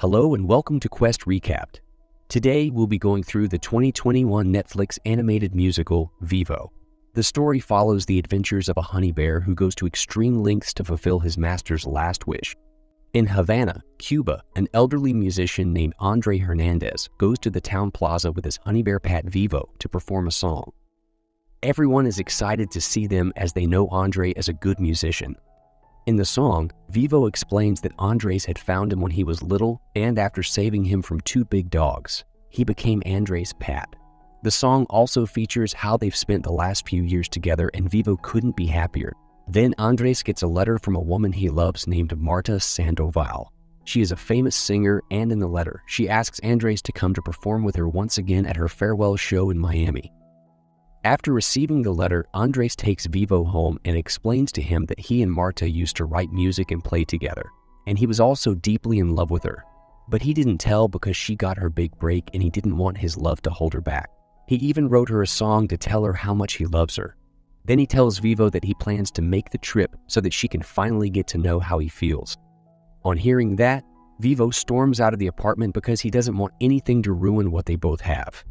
Hello and welcome to Quest Recapped. Today we'll be going through the 2021 Netflix animated musical, Vivo. The story follows the adventures of a honey bear who goes to extreme lengths to fulfill his master's last wish. In Havana, Cuba, an elderly musician named Andre Hernandez goes to the town plaza with his honey bear pet Vivo to perform a song. Everyone is excited to see them as they know Andre as a good musician. In the song, Vivo explains that Andres had found him when he was little, and after saving him from two big dogs, he became Andres' pet. The song also features how they've spent the last few years together, and Vivo couldn't be happier. Then Andres gets a letter from a woman he loves named Marta Sandoval. She is a famous singer, and in the letter, she asks Andres to come to perform with her once again at her farewell show in Miami. After receiving the letter, Andres takes Vivo home and explains to him that he and Marta used to write music and play together, and he was also deeply in love with her. But he didn't tell because she got her big break and he didn't want his love to hold her back. He even wrote her a song to tell her how much he loves her. Then he tells Vivo that he plans to make the trip so that she can finally get to know how he feels. On hearing that, Vivo storms out of the apartment because he doesn't want anything to ruin what they both have.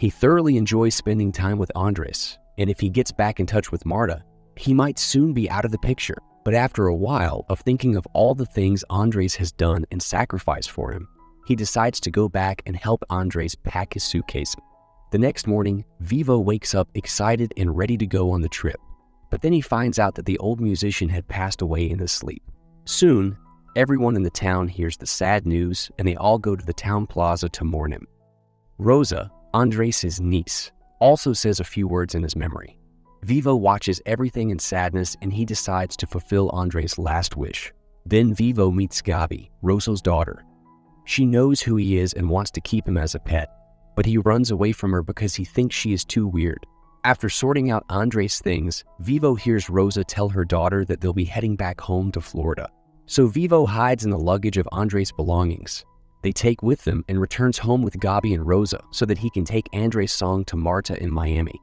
He thoroughly enjoys spending time with Andres, and if he gets back in touch with Marta, he might soon be out of the picture. But after a while of thinking of all the things Andres has done and sacrificed for him, he decides to go back and help Andres pack his suitcase. The next morning, Vivo wakes up excited and ready to go on the trip. But then he finds out that the old musician had passed away in his sleep. Soon, everyone in the town hears the sad news and they all go to the town plaza to mourn him. Rosa, Andres' niece, also says a few words in his memory. Vivo watches everything in sadness and he decides to fulfill Andres' last wish. Then Vivo meets Gabi, Rosa's daughter. She knows who he is and wants to keep him as a pet, but he runs away from her because he thinks she is too weird. After sorting out Andres' things, Vivo hears Rosa tell her daughter that they'll be heading back home to Florida. So Vivo hides in the luggage of Andres' belongings. They take with them and returns home with Gabi and Rosa so that he can take Andres' song to Marta in Miami.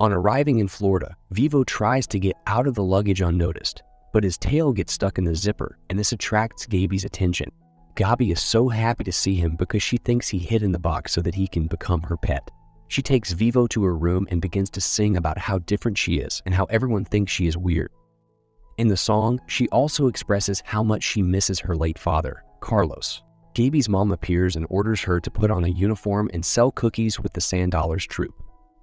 On arriving in Florida, Vivo tries to get out of the luggage unnoticed, but his tail gets stuck in the zipper and this attracts Gabi's attention. Gabi is so happy to see him because she thinks he hid in the box so that he can become her pet. She takes Vivo to her room and begins to sing about how different she is and how everyone thinks she is weird. In the song, she also expresses how much she misses her late father, Carlos. Gabi's mom appears and orders her to put on a uniform and sell cookies with the Sandollars troupe.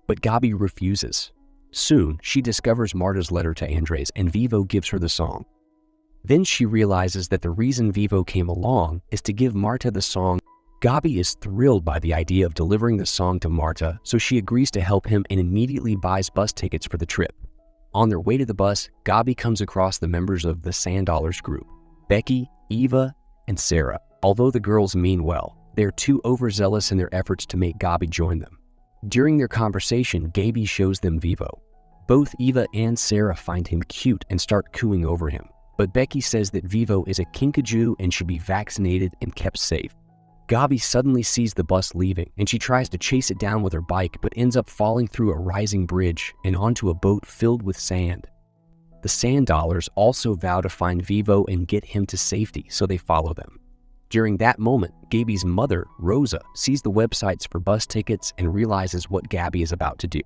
But Gabi refuses. Soon, she discovers Marta's letter to Andres and Vivo gives her the song. Then she realizes that the reason Vivo came along is to give Marta the song. Gabi is thrilled by the idea of delivering the song to Marta, so she agrees to help him and immediately buys bus tickets for the trip. On their way to the bus, Gabi comes across the members of the Sandollars group, Becky, Eva, and Sarah. Although the girls mean well, they are too overzealous in their efforts to make Gabi join them. During their conversation, Gabi shows them Vivo. Both Eva and Sarah find him cute and start cooing over him, but Becky says that Vivo is a Kinkajou and should be vaccinated and kept safe. Gabi suddenly sees the bus leaving and she tries to chase it down with her bike but ends up falling through a rising bridge and onto a boat filled with sand. The Sandollars also vow to find Vivo and get him to safety, so they follow them. During that moment, Gabi's mother, Rosa, sees the websites for bus tickets and realizes what Gabi is about to do.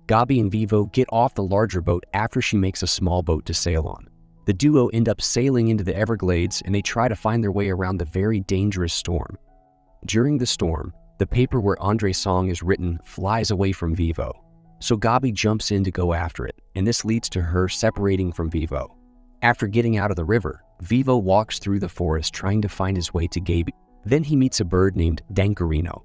Gabi and Vivo get off the larger boat after she makes a small boat to sail on. The duo end up sailing into the Everglades and they try to find their way around the very dangerous storm. During the storm, the paper where Andres' song is written flies away from Vivo. So Gabi jumps in to go after it, and this leads to her separating from Vivo. After getting out of the river, Vivo walks through the forest trying to find his way to Gabi. Then he meets a bird named Dancarino.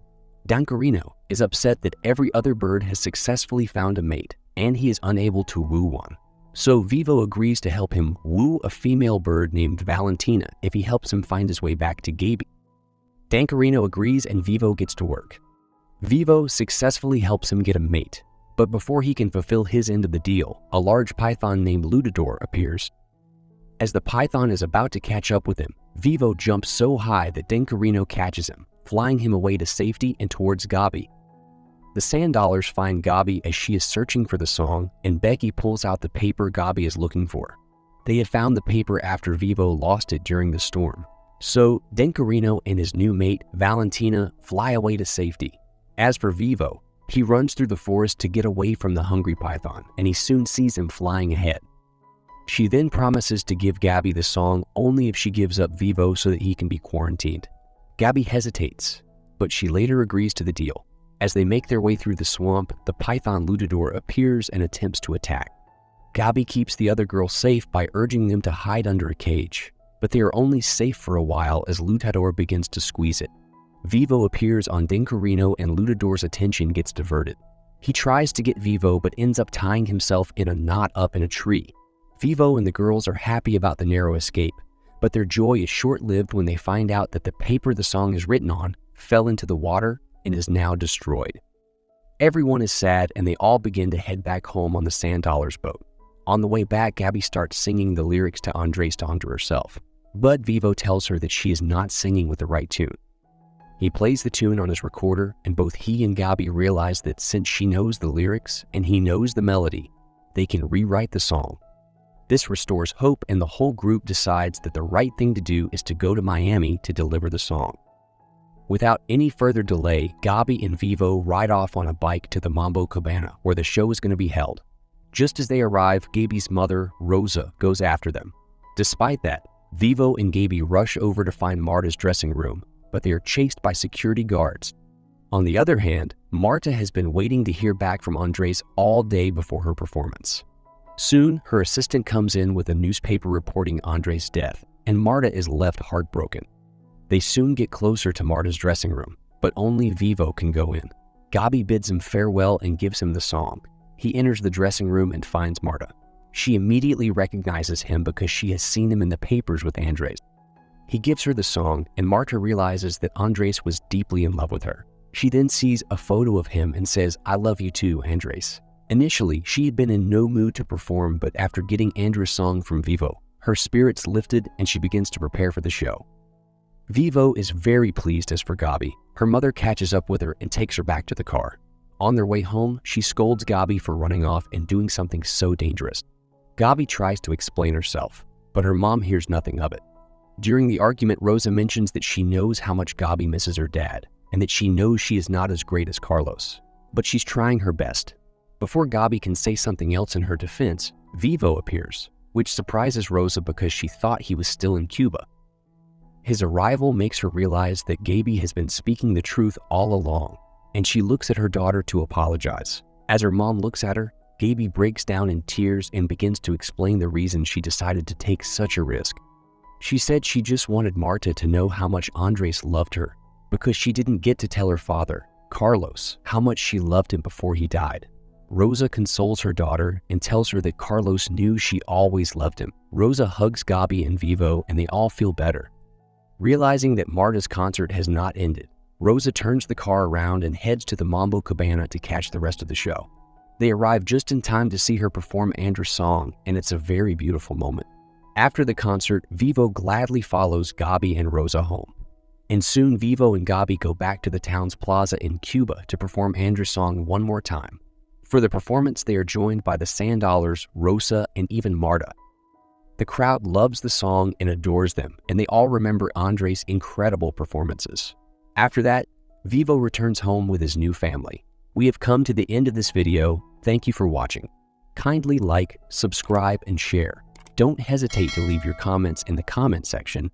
Dancarino is upset that every other bird has successfully found a mate, and he is unable to woo one. So Vivo agrees to help him woo a female bird named Valentina if he helps him find his way back to Gabi. Dancarino agrees and Vivo gets to work. Vivo successfully helps him get a mate, but before he can fulfill his end of the deal, a large python named Ludador appears. As the python is about to catch up with him, Vivo jumps so high that Dancarino catches him, flying him away to safety and towards Gabi. The Sandollars find Gabi as she is searching for the song, and Becky pulls out the paper Gabi is looking for. They had found the paper after Vivo lost it during the storm. So Dencarino and his new mate, Valentina, fly away to safety. As for Vivo, he runs through the forest to get away from the hungry python, and he soon sees him flying ahead. She then promises to give Gabby the song only if she gives up Vivo so that he can be quarantined. Gabby hesitates, but she later agrees to the deal. As they make their way through the swamp, the python Lutador appears and attempts to attack. Gabby keeps the other girls safe by urging them to hide under a cage, but they are only safe for a while as Lutador begins to squeeze it. Vivo appears on Dencarino and Lutador's attention gets diverted. He tries to get Vivo but ends up tying himself in a knot up in a tree. Vivo and the girls are happy about the narrow escape, but their joy is short-lived when they find out that the paper the song is written on fell into the water and is now destroyed. Everyone is sad and they all begin to head back home on the Sand Dollars boat. On the way back, Gabby starts singing the lyrics to Andres to herself, but Vivo tells her that she is not singing with the right tune. He plays the tune on his recorder, and both he and Gabby realize that since she knows the lyrics and he knows the melody, they can rewrite the song. This restores hope, and the whole group decides that the right thing to do is to go to Miami to deliver the song. Without any further delay, Gabby and Vivo ride off on a bike to the Mambo Cabana, where the show is going to be held. Just as they arrive, Gaby's mother, Rosa, goes after them. Despite that, Vivo and Gaby rush over to find Marta's dressing room, but they are chased by security guards. On the other hand, Marta has been waiting to hear back from Andres all day before her performance. Soon, her assistant comes in with a newspaper reporting Andres' death, and Marta is left heartbroken. They soon get closer to Marta's dressing room, but only Vivo can go in. Gabby bids him farewell and gives him the song. He enters the dressing room and finds Marta. She immediately recognizes him because she has seen him in the papers with Andres. He gives her the song, and Marta realizes that Andres was deeply in love with her. She then sees a photo of him and says, "I love you too, Andres." Initially, she had been in no mood to perform, but after getting Andres' song from Vivo, her spirits lifted and she begins to prepare for the show. Vivo is very pleased as for Gabby. Her mother catches up with her and takes her back to the car. On their way home, she scolds Gabby for running off and doing something so dangerous. Gabby tries to explain herself, but her mom hears nothing of it. During the argument, Rosa mentions that she knows how much Gabby misses her dad, and that she knows she is not as great as Carlos, but she's trying her best. Before Gabby can say something else in her defense, Vivo appears, which surprises Rosa because she thought he was still in Cuba. His arrival makes her realize that Gabby has been speaking the truth all along, and she looks at her daughter to apologize. As her mom looks at her, Gabby breaks down in tears and begins to explain the reason she decided to take such a risk. She said she just wanted Marta to know how much Andres loved her, because she didn't get to tell her father, Carlos, how much she loved him before he died. Rosa consoles her daughter and tells her that Carlos knew she always loved him. Rosa hugs Gabby and Vivo, and they all feel better. Realizing that Marta's concert has not ended, Rosa turns the car around and heads to the Mambo Cabana to catch the rest of the show. They arrive just in time to see her perform Andres' song, and it's a very beautiful moment. After the concert, Vivo gladly follows Gabby and Rosa home. And soon Vivo and Gabby go back to the town's plaza in Cuba to perform Andres' song one more time. For the performance, they are joined by the Sand Dollars, Rosa, and even Marta. The crowd loves the song and adores them, and they all remember Andres' incredible performances. After that, Vivo returns home with his new family. We have come to the end of this video. Thank you for watching. Kindly like, subscribe, and share. Don't hesitate to leave your comments in the comment section,